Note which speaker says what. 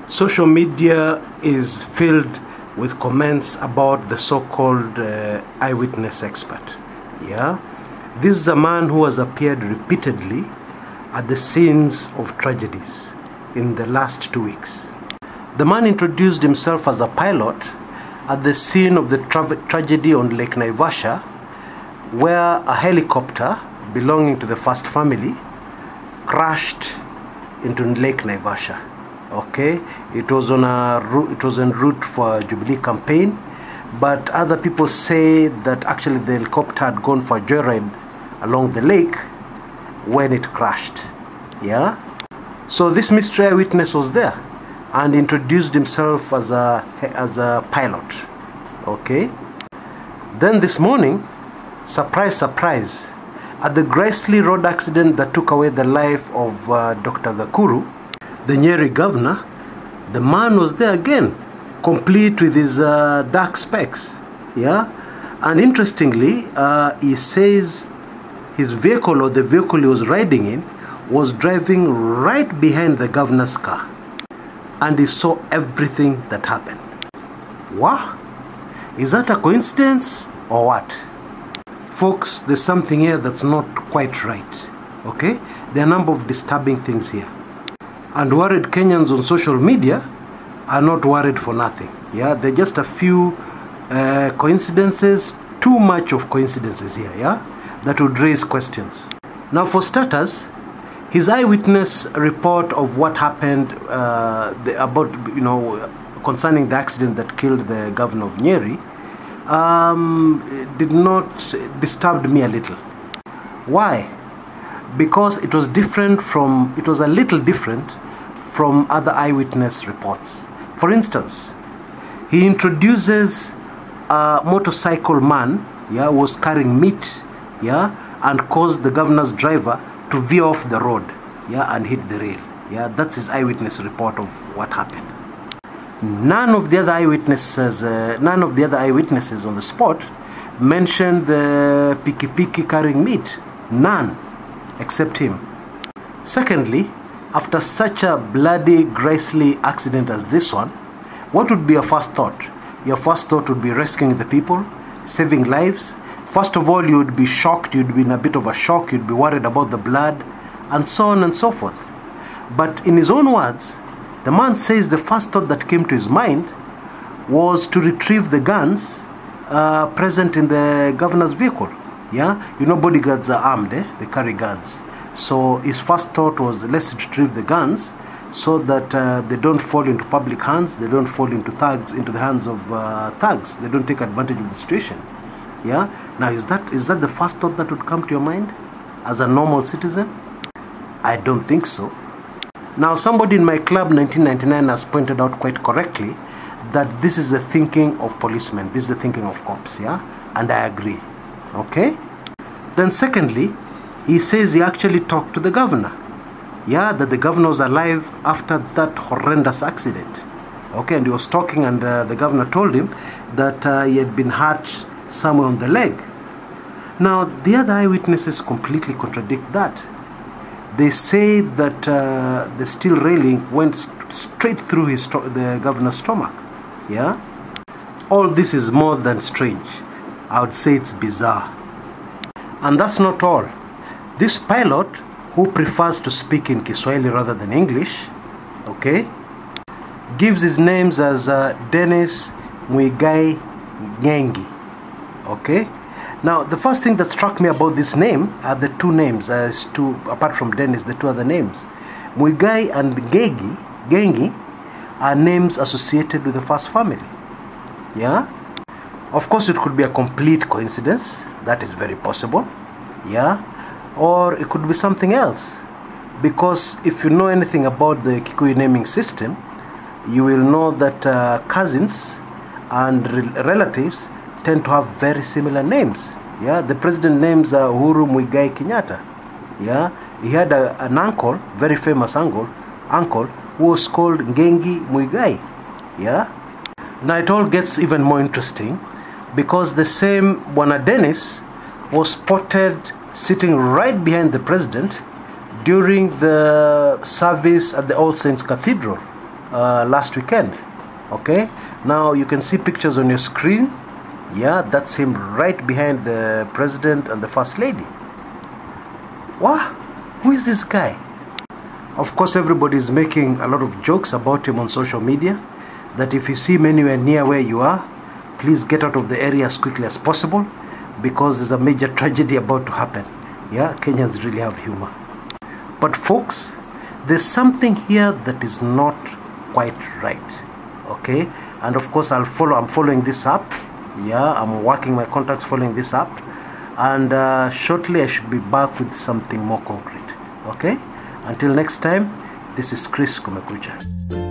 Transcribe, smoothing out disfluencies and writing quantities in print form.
Speaker 1: Social media is filled with comments about the so-called eyewitness expert. Yeah, this is a man who has appeared repeatedly at the scenes of tragedies in the last 2 weeks. The man introduced himself as a pilot at the scene of the tragedy on Lake Naivasha, where a helicopter belonging to the first family crashed into Lake Naivasha. Okay, it was en route for a Jubilee campaign, but other people say that actually the helicopter had gone for a joyride along the lake when it crashed. Yeah, so this mystery eyewitness was there and introduced himself as a pilot. Okay, then this morning, surprise, surprise, at the Gracely Road accident that took away the life of Dr. Gakuru, the Nyeri governor, the man was there again, complete with his dark specs. Yeah, and interestingly, he says his vehicle, or the vehicle he was riding in, was driving right behind the governor's car, and he saw everything that happened. Wow, is that a coincidence or what? Folks, there's something here that's not quite right. Okay, there are a number of disturbing things here. And worried Kenyans on social media are not worried for nothing. Yeah, they're just a few coincidences, too much of coincidences here, yeah, that would raise questions. Now, for starters, his eyewitness report of what happened concerning the accident that killed the governor of Nyeri did not disturb me a little. Why? Because it was a little different from other eyewitness reports. For instance, he introduces a motorcycle man, yeah, who was carrying meat, yeah, and caused the governor's driver to veer off the road, yeah, and hit the rail. Yeah, that's his eyewitness report of what happened. None of the other eyewitnesses on the spot mentioned the piki carrying meat. None, except him. Secondly, after such a bloody, grisly accident as this one, what would be your first thought? Your first thought would be rescuing the people, saving lives. First of all, you would be shocked, you'd be in a bit of a shock, you'd be worried about the blood, and so on and so forth. But in his own words, the man says the first thought that came to his mind was to retrieve the guns present in the governor's vehicle. Yeah, you know, bodyguards are armed, they carry guns. So his first thought was, let's retrieve the guns so that they don't fall into public hands, they don't fall into the hands of thugs, they don't take advantage of the situation. Yeah, now is that the first thought that would come to your mind as a normal citizen? I don't think so. Now, somebody in my club 1999 has pointed out quite correctly that this is the thinking of policemen, this is the thinking of cops, yeah, and I agree. Okay? Then secondly, he says he actually talked to the governor. Yeah, that the governor was alive after that horrendous accident. Okay, and he was talking, and the governor told him that he had been hurt somewhere on the leg. Now, the other eyewitnesses completely contradict that. They say that the steel railing went straight through the governor's stomach. Yeah? All this is more than strange. I would say it's bizarre. And that's not all. This pilot, who prefers to speak in Kiswahili rather than English, okay, gives his names as Dennis Muigai Ngegi. Okay? Now, the first thing that struck me about this name are the two names, apart from Dennis, the two other names. Muigai and Ngegi are names associated with the first family. Yeah? Of course, it could be a complete coincidence. That is very possible. Yeah? Or it could be something else. Because if you know anything about the Kikuyu naming system, you will know that cousins and relatives tend to have very similar names. Yeah, the president names Uhuru Muigai Kenyatta. Yeah, he had an uncle, very famous uncle, who was called Ngegi Muigai. Yeah. Now it all gets even more interesting because the same Bwana Dennis was spotted sitting right behind the president during the service at the All Saints Cathedral. last weekend. Okay, now you can see pictures on your screen. Yeah, that's him right behind the president and the first lady. What? Who is this guy? Of course, everybody is making a lot of jokes about him on social media, that if you see him anywhere near where you are, please get out of the area as quickly as possible, because there's a major tragedy about to happen. Yeah, Kenyans really have humor. But folks, there's something here that is not quite right. Okay, and of course I'm following this up. Yeah, I'm working my contacts following this up, and shortly I should be back with something more concrete. Okay, until next time, this is Kshs Kumekucha.